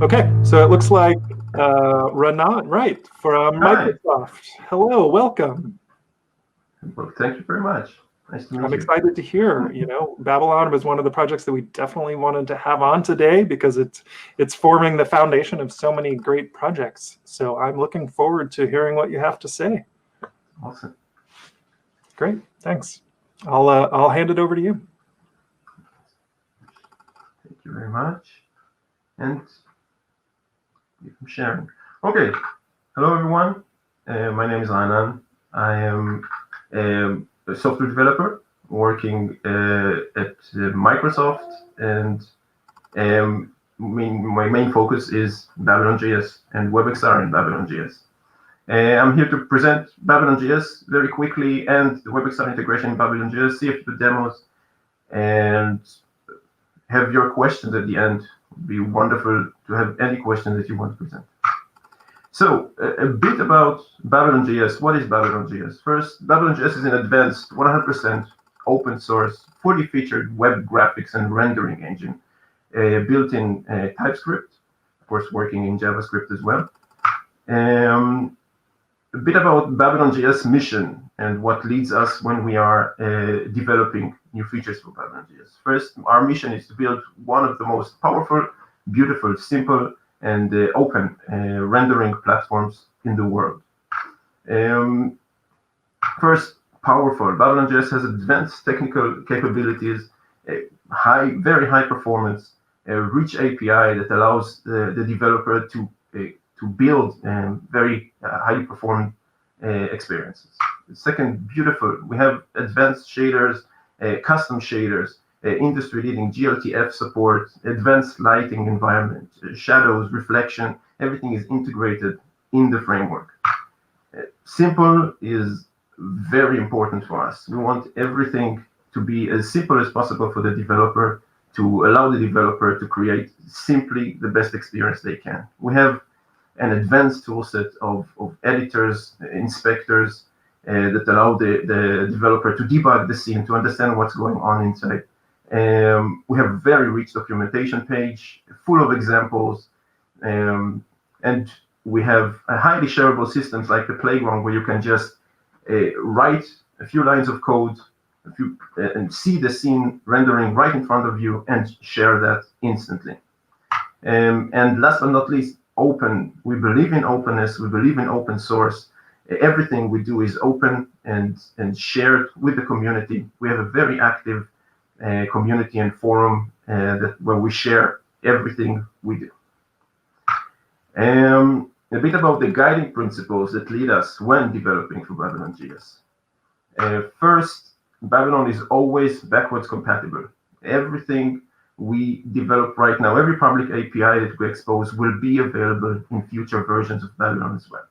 Okay, so it looks like Raanan, right, from Microsoft. Hello, welcome. Well, thank you very much. Nice to meet you. I'm excited to hear. Babylon was one of the projects that we definitely wanted to have on today because it's forming the foundation of so many great projects. So I'm looking forward to hearing what you have to say. Awesome. Great, thanks. I'll hand it over to you. Thank you very much. And I'm sharing. Okay. Hello, everyone. My name is Raanan. I am a software developer working at Microsoft, and my main focus is BabylonJS and Webxr and Babylon Gs. I'm here to present BabylonJS very quickly and the Webxr integration in BabylonJS, see a few demos, and have your questions at the end. It would be wonderful to have any questions that you want to present. So a bit about BabylonJS. What is BabylonJS? First, BabylonJS is an advanced 100% open source, fully featured web graphics and rendering engine built in Typescript, of course, working in JavaScript as well. A bit about BabylonJS mission and what leads us when we are developing new features for BabylonJS. First, our mission is to build one of the most powerful, beautiful, simple, and open rendering platforms in the world. First, powerful. BabylonJS has advanced technical capabilities, very high performance, a rich API that allows the developer to build very highly performing experiences. Second, beautiful. We have advanced shaders, custom shaders, industry-leading GLTF support, advanced lighting environment, shadows, reflection, everything is integrated in the framework. Simple is very important for us. We want everything to be as simple as possible for the developer, to allow the developer to create simply the best experience they can. We have an advanced toolset of editors, inspectors that allow the developer to debug the scene, to understand what's going on inside. We have a very rich documentation page full of examples, and we have highly shareable systems like the playground where you can just write a few lines of code and see the scene rendering right in front of you and share that instantly. And last but not least, open. We believe in openness. We believe in open source. Everything we do is open and shared with the community. We have a very active community and forum where we share everything we do. A bit about the guiding principles that lead us when developing for BabylonJS. First, Babylon is always backwards compatible. Everything we develop right now, every public API that we expose will be available in future versions of Babylon as well.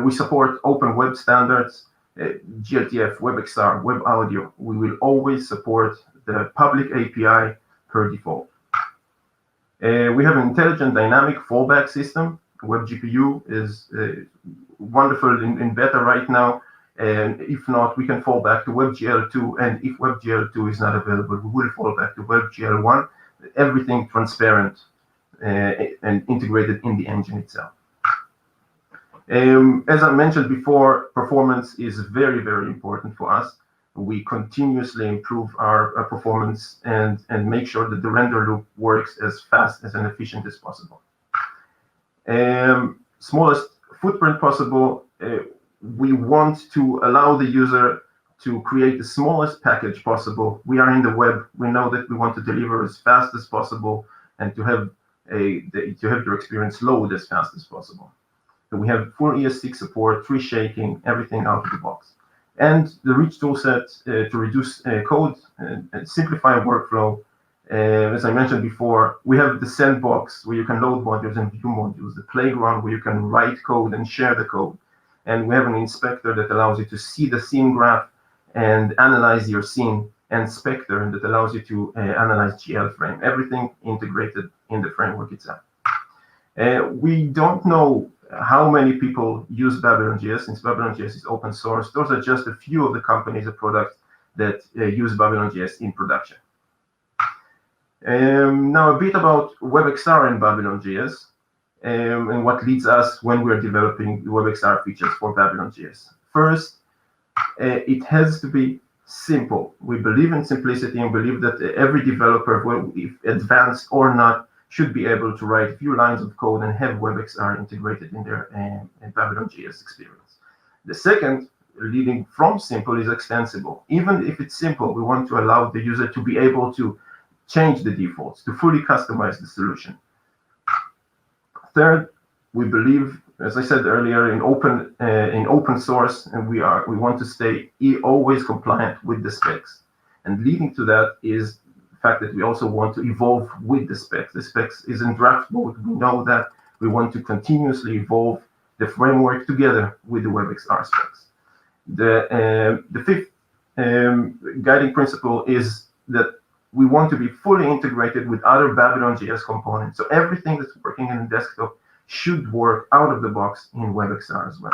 We support open web standards, GLTF, Webxr, web audio. We will always support the public API per default. We have an intelligent dynamic fallback system. WebGPU is wonderful in beta right now. And if not, we can fall back to WebGL2. And if WebGL2 is not available, we will fall back to WebGL1. Everything transparent and integrated in the engine itself. As I mentioned before, performance is very, very important for us. We continuously improve our performance and make sure that the render loop works as fast and efficient as possible. Smallest footprint possible. We want to allow the user to create the smallest package possible. We are in the web. We know that we want to deliver as fast as possible and to have your experience load as fast as possible. So we have full ES6 support, free shaking, everything out of the box. And the rich toolset to reduce code and simplify workflow. As I mentioned before, we have the sandbox where you can load modules and view modules, the playground where you can write code and share the code. And we have an inspector that allows you to see the scene graph and analyze your scene, and Spectre that allows you to analyze GL frame, everything integrated in the framework itself. We don't know how many people use BabylonJS, since BabylonJS is open source. Those are just a few of the companies or products that use BabylonJS in production. Now a bit about Webxr and BabylonJS and what leads us when we're developing Webxr features for BabylonJS. First, it has to be simple. We believe in simplicity and believe that every developer, if advanced or not, should be able to write a few lines of code and have Webxr integrated in their BabylonJS experience. The second, leading from simple, is extensible. Even if it's simple, we want to allow the user to be able to change the defaults, to fully customize the solution. Third, we believe, as I said earlier, in open source, and we want to stay always compliant with the specs. And leading to that is the fact that we also want to evolve with the specs. The specs is in draft mode. We know that we want to continuously evolve the framework together with the Webxr specs. The fifth guiding principle is that we want to be fully integrated with other BabylonJS components. So everything that's working in the desktop should work out of the box in Webxr as well.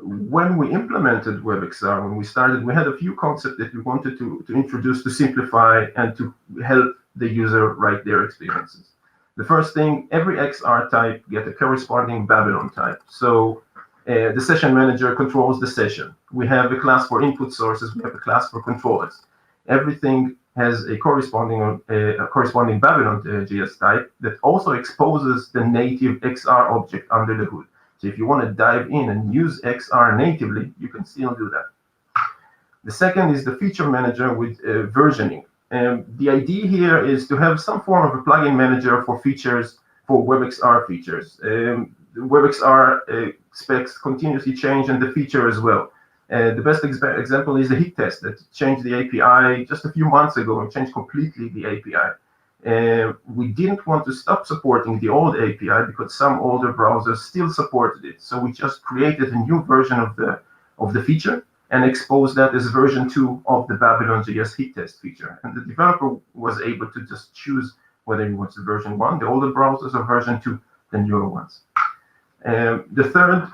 When we implemented Webxr, when we started, we had a few concepts that we wanted to introduce to simplify and to help the user write their experiences. The first thing, every XR type gets a corresponding Babylon type. So the session manager controls the session. We have a class for input sources. We have a class for controllers. Everything has a corresponding BabylonJS type that also exposes the native XR object under the hood. So if you want to dive in and use XR natively, you can still do that. The second is the feature manager with versioning. The idea here is to have some form of a plugin manager for features, for Webxr features. The Webxr specs continuously change and the feature as well. The best example is the hit test that changed the API just a few months ago and changed completely the API. We didn't want to stop supporting the old API because some older browsers still supported it. So we just created a new version of the feature and exposed that as version 2 of the BabylonJS hit test feature. And the developer was able to just choose whether he wants version 1, the older browsers, or version 2, the newer ones. The third,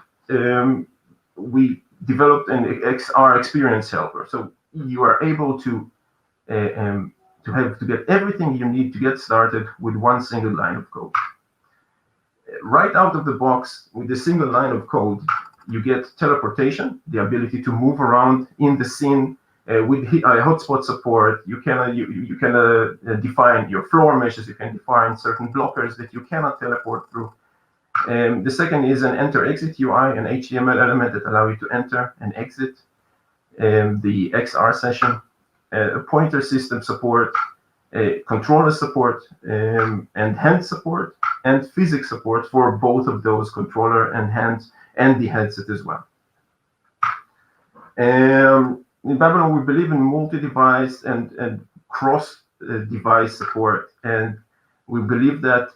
we developed an XR experience helper. So you are able to get everything you need to get started with one single line of code. Right out of the box, with a single line of code, you get teleportation, the ability to move around in the scene with hotspot support. You can define your floor meshes. You can define certain blockers that you cannot teleport through. The second is an enter-exit UI, an HTML element that allows you to enter and exit the XR session, a pointer system support, controller support, and hand support, and physics support for both of those, controller and hands, and the headset as well. In Babylon, we believe in multi-device and cross-device support, and we believe that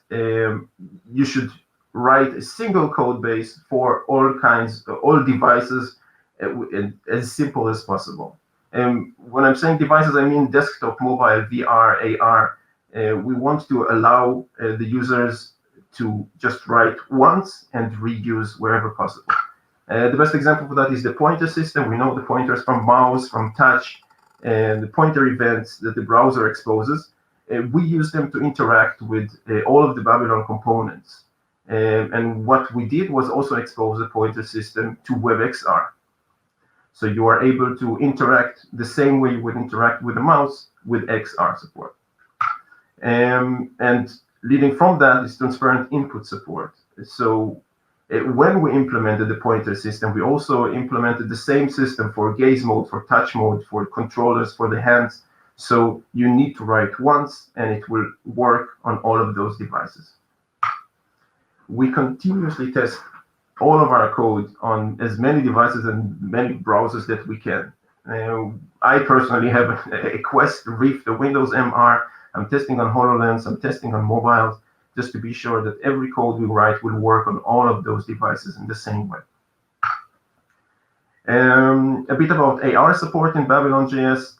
you should write a single code base for all devices as simple as possible. And when I'm saying devices, I mean desktop, mobile, VR, AR. We want to allow the users to just write once and reuse wherever possible. The best example for that is the pointer system. We know the pointers from mouse, from touch, and the pointer events that the browser exposes. We use them to interact with all of the Babylon components. And what we did was also expose the pointer system to Webxr. So you are able to interact the same way you would interact with a mouse with XR support. And leading from that is transparent input support. So when we implemented the pointer system, we also implemented the same system for gaze mode, for touch mode, for controllers, for the hands. So you need to write once, and it will work on all of those devices. We continuously test all of our code on as many devices and many browsers that we can. I personally have a Quest, Rift, a Windows MR. I'm testing on HoloLens. I'm testing on mobiles, just to be sure that every code we write will work on all of those devices in the same way. A bit about AR support in BabylonJS.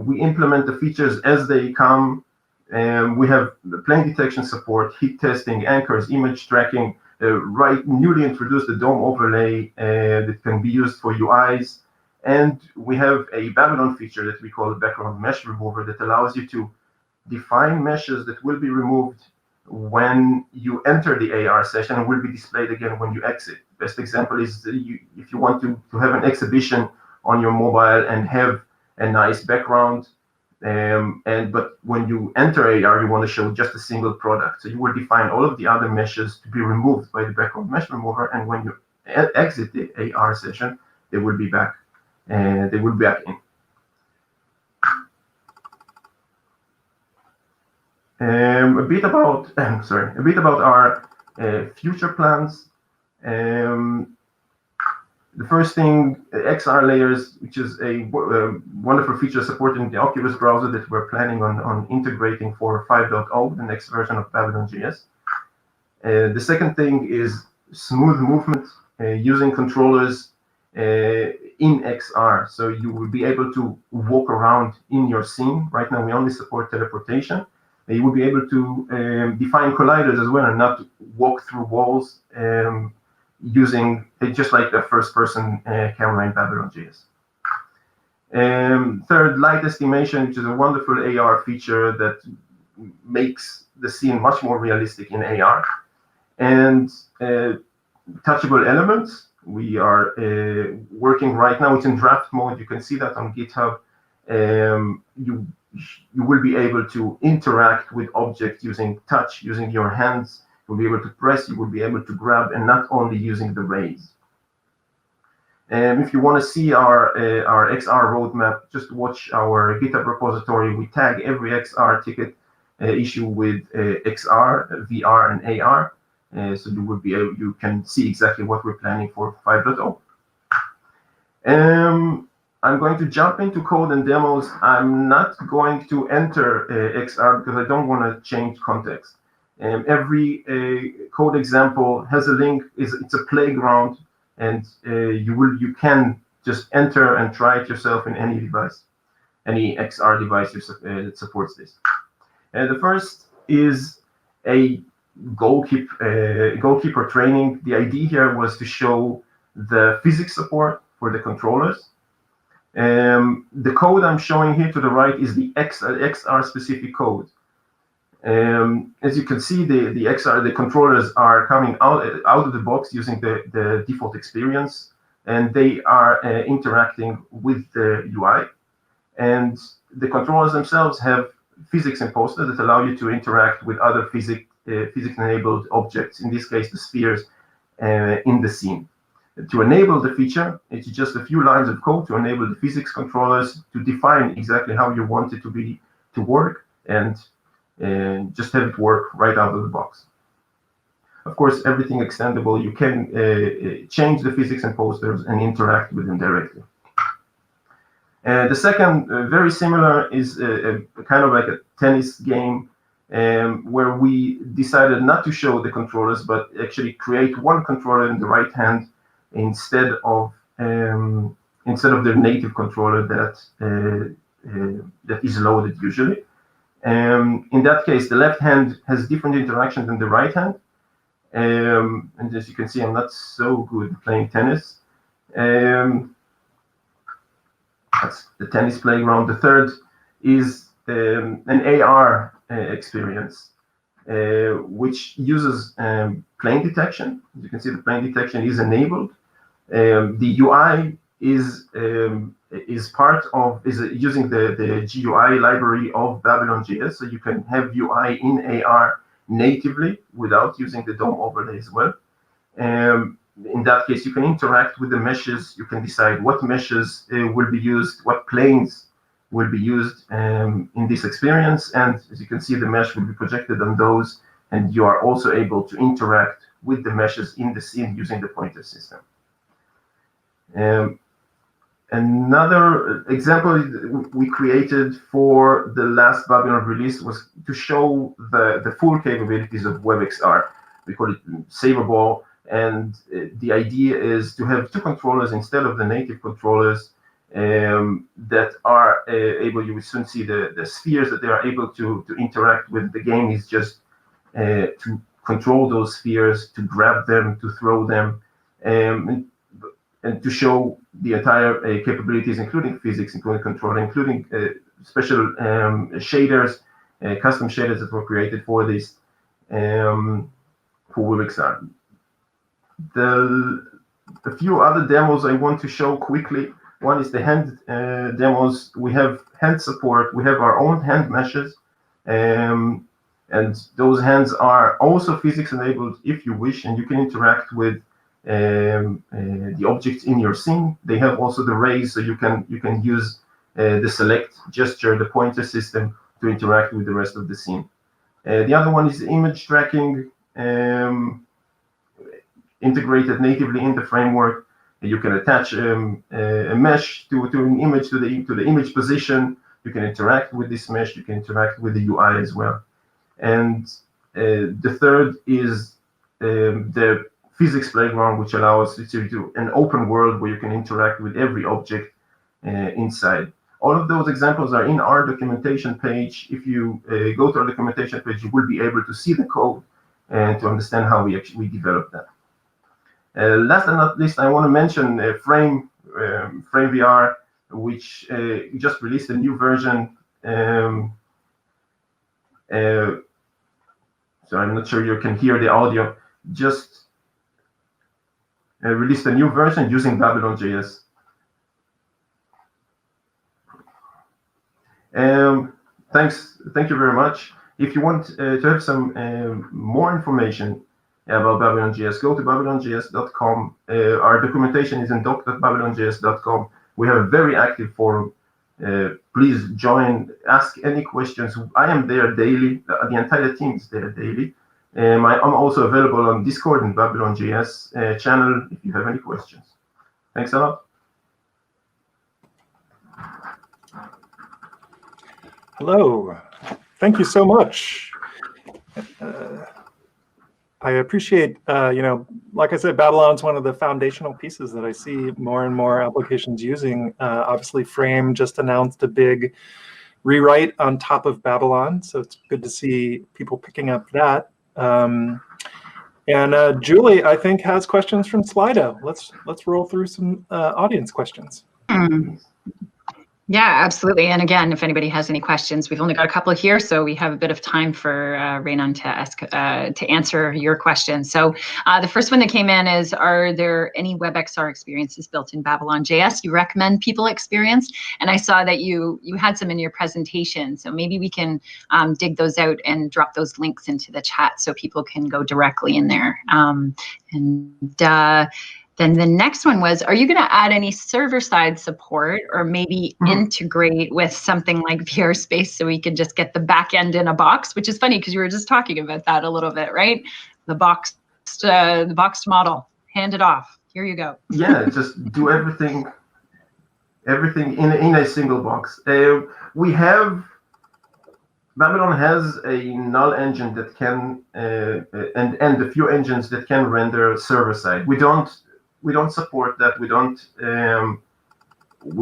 We implement the features as they come. We have plane detection support, heat testing, anchors, image tracking, newly introduced the DOM overlay that can be used for UIs. And we have a Babylon feature that we call the background mesh remover that allows you to define meshes that will be removed when you enter the AR session and will be displayed again when you exit. Best example is if you want to have an exhibition on your mobile and have a nice background, but when you enter AR, you want to show just a single product. So you will define all of the other meshes to be removed by the background mesh remover, and when you exit the AR session, they will be back, and they will be back in. A bit about our future plans. The first thing, XR layers, which is a wonderful feature supporting the Oculus browser that we're planning on integrating for 5.0, the next version of BabylonJS. The second thing is smooth movement using controllers in XR. So you will be able to walk around in your scene. Right now, we only support teleportation. You will be able to define colliders as well and not walk through walls using just like the first-person camera in BabylonJS. Third, light estimation, which is a wonderful AR feature that makes the scene much more realistic in AR. And touchable elements, we are working right now. It's in draft mode. You can see that on GitHub. You will be able to interact with objects using touch, using your hands. You'll be able to press, you will be able to grab, and not only using the raise. And if you want to see our XR roadmap, just watch our GitHub repository. We tag every XR ticket issue with XR, VR, and AR. So you can see exactly what we're planning for 5.0. I'm going to jump into code and demos. I'm not going to enter XR because I don't want to change context. Every code example has a link. It's a playground, and you can just enter and try it yourself in any device, any XR device that supports this. The first is a goalkeeper training. The idea here was to show the physics support for the controllers. The code I'm showing here to the right is the XR specific code. As you can see, the controllers are coming out of the box using the default experience, and they are interacting with the UI. And the controllers themselves have physics imposted that allow you to interact with other physics-enabled objects, in this case, the spheres in the scene. To enable the feature, it's just a few lines of code to enable the physics controllers to define exactly how you want it to work, and just have it work right out of the box. Of course, everything extendable. You can change the physics imposters and interact with them directly. The second, very similar, is kind of like a tennis game where we decided not to show the controllers, but actually create one controller in the right hand instead of the native controller that is loaded usually. In that case, the left hand has different interaction than the right hand. And as you can see, I'm not so good at playing tennis. That's the tennis playground. The third is an AR experience, which uses plane detection. As you can see, the plane detection is enabled. The UI is using the GUI library of BabylonJS, so you can have UI in AR natively without using the DOM overlay as well. In that case, you can interact with the meshes. You can decide what meshes will be used, what planes will be used in this experience. And as you can see, the mesh will be projected on those, and you are also able to interact with the meshes in the scene using the pointer system. Another example we created for the last Babylon release was to show the full capabilities of Webxr. We call it savable, and the idea is to have two controllers instead of the native controllers that are able, you will soon see the spheres that they are able to interact with. The game is just to control those spheres, to grab them, to throw them, and to show the entire capabilities, including physics, including control, including special shaders custom shaders that were created for this, for Webxr. A few other demos I want to show quickly. One is the hand demos. We have hand support. We have our own hand meshes. And those hands are also physics enabled if you wish, and you can interact with the objects in your scene. They have also the raise, so you can use the select gesture, the pointer system, to interact with the rest of the scene. The other one is image tracking, integrated natively in the framework. You can attach a mesh to an image, to the image position. You can interact with this mesh. You can interact with the UI as well. And the third is the physics playground, which allows you to do an open world where you can interact with every object inside. All of those examples are in our documentation page. If you go to our documentation page, you will be able to see the code and to understand how we developed that. Last but not least, I want to mention Frame VR, which just released a new version. So I'm not sure you can hear the audio. Just released a new version using BabylonJS. Thank you very much. If you want to have some more information about BabylonJS, go to babylonjs.com. Our documentation is in doc.babylonjs.com. We have a very active forum. Please join, ask any questions. I am there daily. The entire team is there daily. I'm also available on Discord and BabylonJS channel if you have any questions. Thanks a lot. Hello. Thank you so much. I appreciate, like I said, Babylon's one of the foundational pieces that I see more and more applications using. Obviously, Frame just announced a big rewrite on top of Babylon, so it's good to see people picking up that. And Julie, I think, has questions from Slido. Let's roll through some audience questions. Yeah, absolutely. And again, if anybody has any questions, we've only got a couple here, so we have a bit of time for Raanan to answer your questions. So the first one that came in is, are there any Webxr experiences built in BabylonJS you recommend people experience? And I saw that you had some in your presentation, so maybe we can dig those out and drop those links into the chat so people can go directly in there. Then the next one was, are you going to add any server-side support or maybe integrate with something like VR Space so we can just get the back end in a box? Which is funny because you were just talking about that a little bit, right? The boxed model. Hand it off. Here you go. Yeah, just do everything in a single box. Babylon has a null engine that can and a few engines that can render server-side. We don't support that. We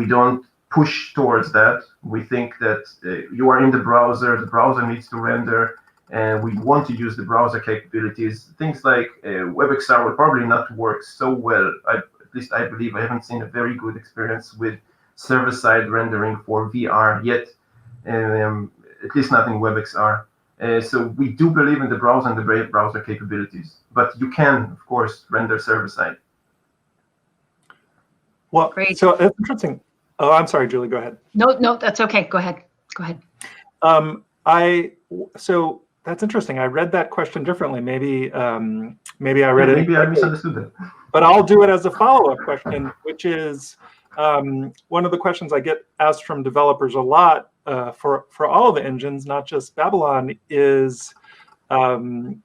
don't push towards that. We think that you are in the browser needs to render, and we want to use the browser capabilities. Things like Webxr will probably not work so well. At least I believe I haven't seen a very good experience with server-side rendering for VR yet, at least not in Webxr. So we do believe in the browser and the browser capabilities, but you can, of course, render server-side. Well, great. So it's interesting. Oh, I'm sorry, Julie, go ahead. No, that's okay. Go ahead. So that's interesting. I read that question differently. Maybe I read it. Maybe I misunderstood that. But I'll do it as a follow-up question, which is one of the questions I get asked from developers a lot for all of the engines, not just Babylon, is sort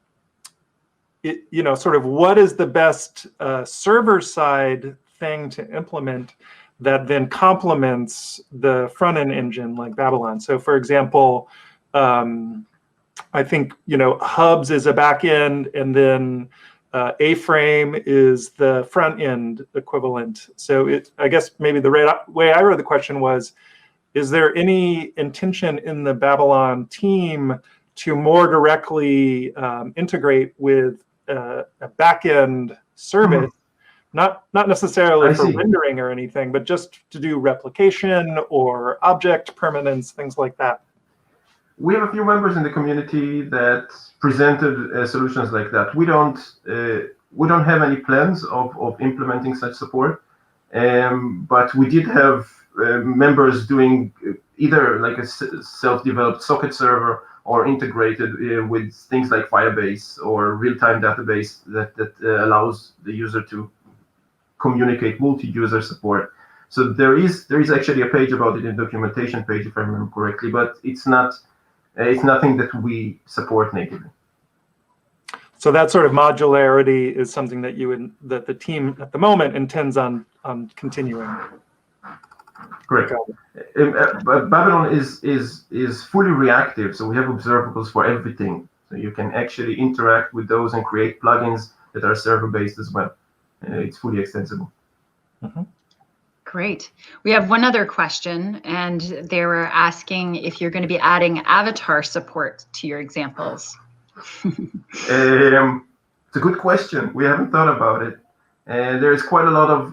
of what is the best server-side thing to implement that then complements the front-end engine like Babylon. So for example, I think Hubs is a back-end, and then A-Frame is the front-end equivalent. So I guess maybe the way I read the question was, is there any intention in the Babylon team to more directly integrate with a back-end service? Not necessarily for rendering or anything, but just to do replication or object permanence, things like that. we have a few members in the community that presented solutions like that. We don't have any plans of implementing such support, but we did have members doing either like a self-developed socket server or integrated with things like Firebase or real-time database that allows the user to communicate multi-user support. So there is actually a page about it in the documentation page, if I remember correctly, but it's nothing that we support natively. So that sort of modularity is something that that the team at the moment intends on continuing. Correct. Babylon is fully reactive, so we have observables for everything. So you can actually interact with those and create plugins that are server-based as well. It's fully extensible. Mm-hmm. Great. We have one other question, and they were asking if you're going to be adding avatar support to your examples. It's a good question. We haven't thought about it. There is quite a lot of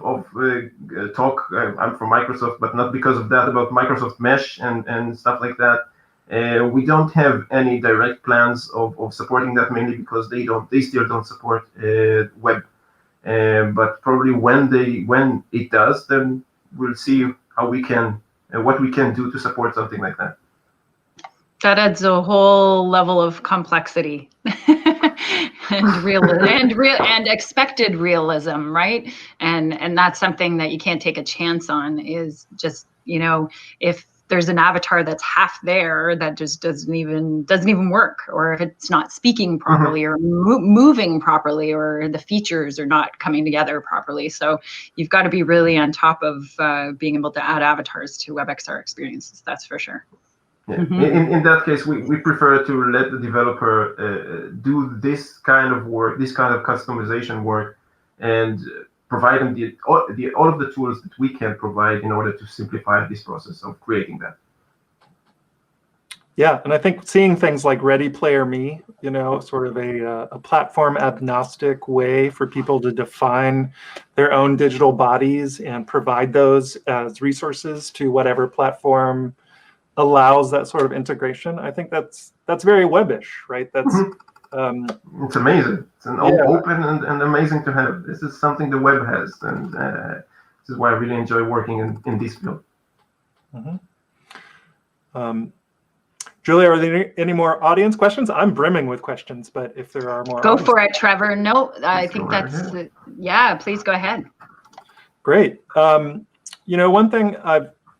talk. I'm from Microsoft, but not because of that, about Microsoft Mesh and stuff like that. We don't have any direct plans of supporting that, mainly because they still don't support web. But probably when it does, then we'll see how we can what we can do to support something like that. That adds a whole level of complexity and expected realism, right? And that's something that you can't take a chance on. Is just, if there's an avatar that's half there that just doesn't even work, or if it's not speaking properly or moving properly, or the features are not coming together properly. So you've got to be really on top of being able to add avatars to Webxr experiences. That's for sure. Yeah. Mm-hmm. In that case, we prefer to let the developer do this kind of work, this kind of customization work, and provide them all of the tools that we can provide in order to simplify this process of creating that. Yeah, and I think seeing things like Ready Player Me, sort of a platform agnostic way for people to define their own digital bodies and provide those as resources to whatever platform allows that sort of integration. I think that's very webbish, right? That's it's amazing. It's an open and amazing to have. This is something the web has, and this is why I really enjoy working in this field. Mm-hmm. Julia, are there any more audience questions? I'm brimming with questions, but if there are more, go for it, Trevor. No, I think that's please go ahead. Great. One thing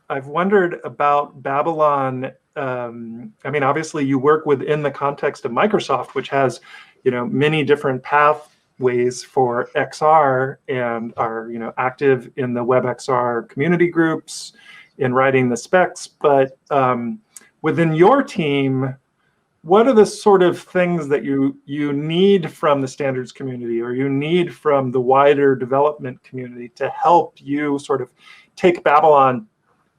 I've wondered about Babylon. Obviously you work within the context of Microsoft, which has, many different pathways for XR, and are, active in the Webxr community groups in writing the specs. But within your team, what are the sort of things that you need from the standards community, or you need from the wider development community to help you sort of take Babylon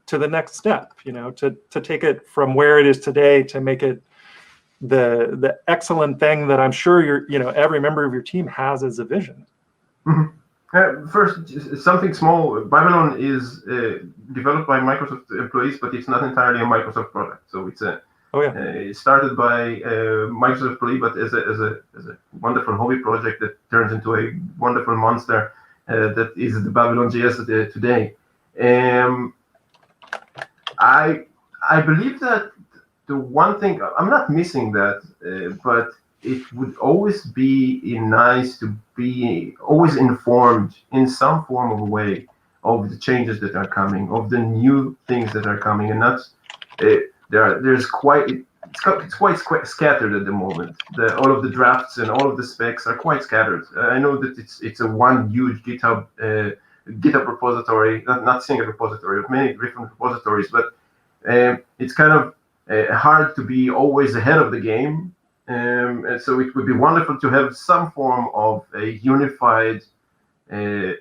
to the next step, to take it from where it is today to make it the excellent thing that I'm sure every member of your team has as a vision? Mm-hmm. First, something small. Babylon is developed by Microsoft employees, but it's not entirely a Microsoft product. So it's it started by Microsoft employee, but as a wonderful hobby project that turns into a wonderful monster that is the BabylonJS today. I believe that the one thing, I'm not missing that, but it would always be nice to be always informed in some form of a way of the changes that are coming, of the new things that are coming, and that's it's quite scattered at the moment. All of the drafts and all of the specs are quite scattered. I know that it's a one huge GitHub repository, not single repository, of many different repositories, but it's kind of hard to be always ahead of the game. And so it would be wonderful to have some form of a unified, I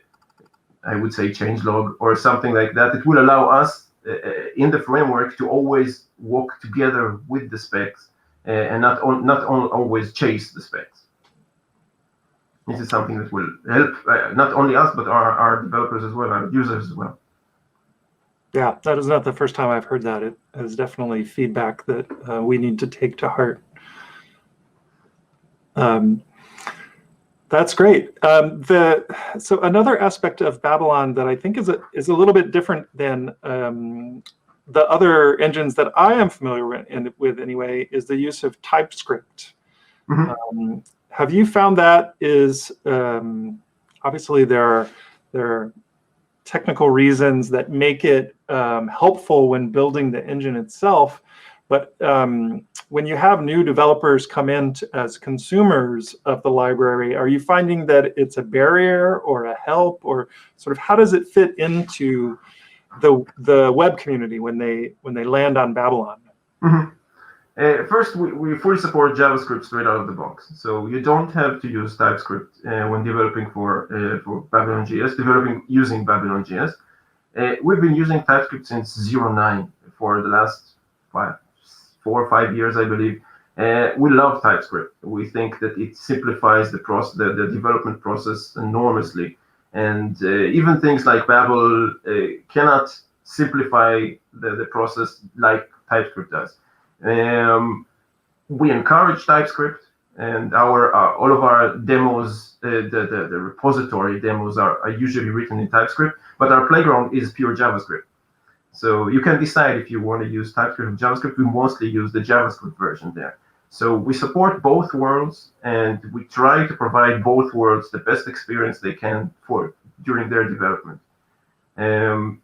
would say, changelog or something like that. It will allow us in the framework to always walk together with the specs and not always chase the specs. This is something that will help not only us, but our developers as well, our users as well. Yeah, that is not the first time I've heard that. It is definitely feedback that we need to take to heart. That's great. So another aspect of Babylon that I think is a little bit different than the other engines that I am familiar with anyway is the use of TypeScript. Mm-hmm. Have you found that is obviously there are technical reasons that make it helpful when building the engine itself, but when you have new developers come in as consumers of the library, are you finding that it's a barrier or a help, or sort of how does it fit into the web community when they land on Babylon? Mm-hmm. First, we fully support JavaScript straight out of the box, so you don't have to use TypeScript when developing for BabylonJS, using BabylonJS. We've been using TypeScript since 09 for the last 4 or 5 years, I believe. We love TypeScript. We think that it simplifies the development process enormously, and even things like Babel cannot simplify the process like TypeScript does. We encourage TypeScript, and all of our demos, the repository demos are usually written in TypeScript, but our playground is pure JavaScript. So you can decide if you want to use TypeScript or JavaScript. We mostly use the JavaScript version there. So we support both worlds, and we try to provide both worlds the best experience they can during their development.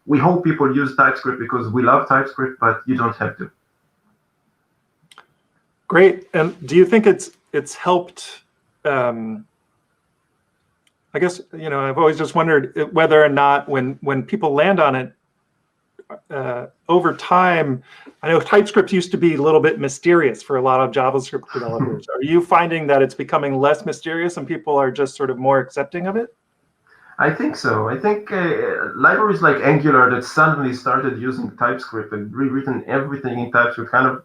We hope people use TypeScript because we love TypeScript, but you don't have to. Great. And do you think it's helped? I guess I've always just wondered whether or not when people land on it over time. I know TypeScript used to be a little bit mysterious for a lot of JavaScript developers. Are you finding that it's becoming less mysterious and people are just sort of more accepting of it? I think so. I think libraries like Angular that suddenly started using TypeScript and rewritten everything in TypeScript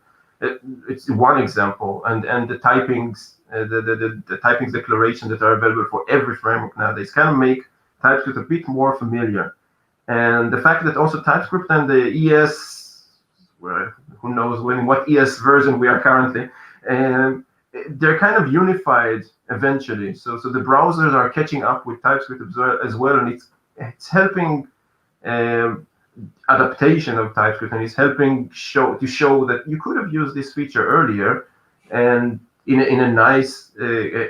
it's one example, and the typings, the typings declaration that are available for every framework nowadays kind of make TypeScript a bit more familiar. And the fact that also TypeScript and the ES, well, who knows what ES version we are currently, they're kind of unified eventually. So the browsers are catching up with TypeScript as well, and it's helping adaptation of TypeScript, and it's helping show that you could have used this feature earlier and in a nice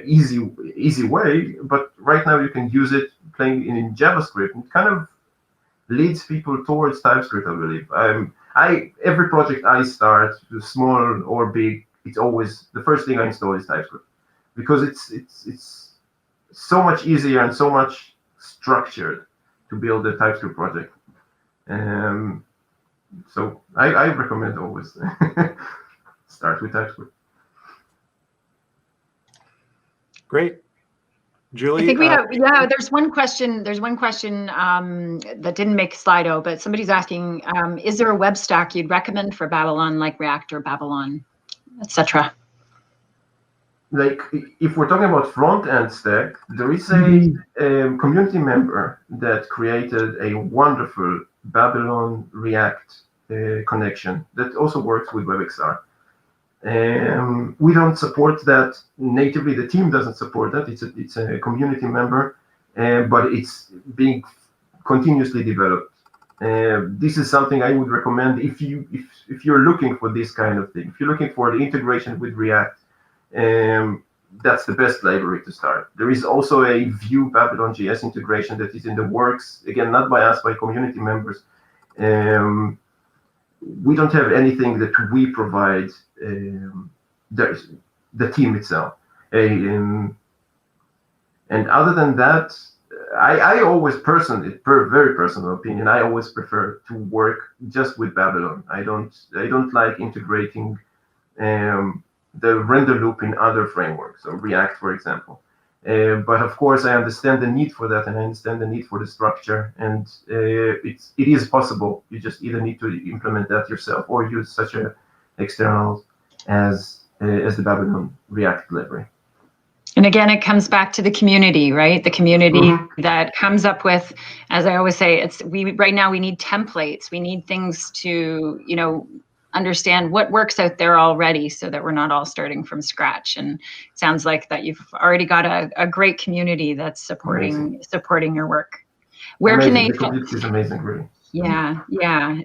easy way, but right now you can use it playing in JavaScript. It kind of leads people towards TypeScript, I believe. Every project I start, small or big, it's always the first thing I install is TypeScript, because it's so much easier and so much structured to build a TypeScript project. So I recommend always start with TypeScript. Great. Julie, I think we have, there's one question that didn't make Slido, but somebody's asking, is there a web stack you'd recommend for Babylon, like React or Babylon, etc.? Like, if we're talking about front-end stack, there is a community member that created a wonderful Babylon React connection that also works with Webxr. We don't support that natively. The team doesn't support that. It's a community member, but it's being continuously developed. This is something I would recommend if you're looking for this kind of thing. If you're looking for the integration with React, that's the best library to start. There is also a Vue BabylonJS integration that is in the works. Again, not by us, by community members. We don't have anything that we provide the team itself. And other than that, I always personally, very personal opinion, I always prefer to work just with Babylon. I don't like integrating the render loop in other frameworks, so React, for example. But of course, I understand the need for that, and I understand the need for the structure, and it is possible. You just either need to implement that yourself or use such a external as the Babylon React library. And again, it comes back to the community, right? The community that comes up with, as I always say, right now we need templates. We need things to, understand what works out there already so that we're not all starting from scratch. And it sounds like that you've already got a great community that's supporting your work. Where amazing. Can they? The community is amazing, really. Yeah.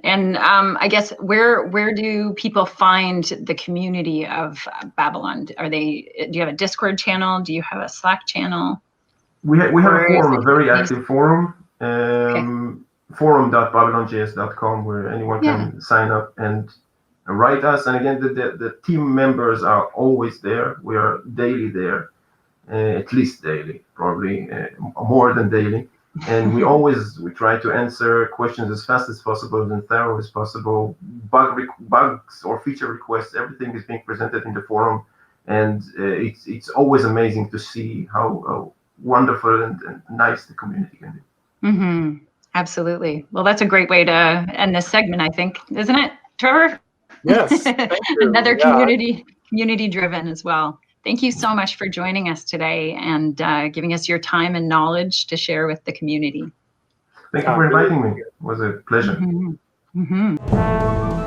And I guess where do people find the community of Babylon? Do you have a Discord channel? Do you have a Slack channel? We have a forum, a very active forum, forum.babylonjs.com, where anyone can sign up and write us. And again, the team members are always there. We are daily there, at least daily, probably more than daily. And we try to answer questions as fast as possible and thorough as possible. Bugs or feature requests, everything is being presented in the forum, and it's always amazing to see how wonderful and nice the community can be. Mm-hmm. Absolutely. Well, that's a great way to end this segment, I think, isn't it, Trevor? Yes. Thank you. Another community driven as well. Thank you so much for joining us today and giving us your time and knowledge to share with the community. Thank you for inviting me. It was a pleasure. Mm-hmm. Mm-hmm.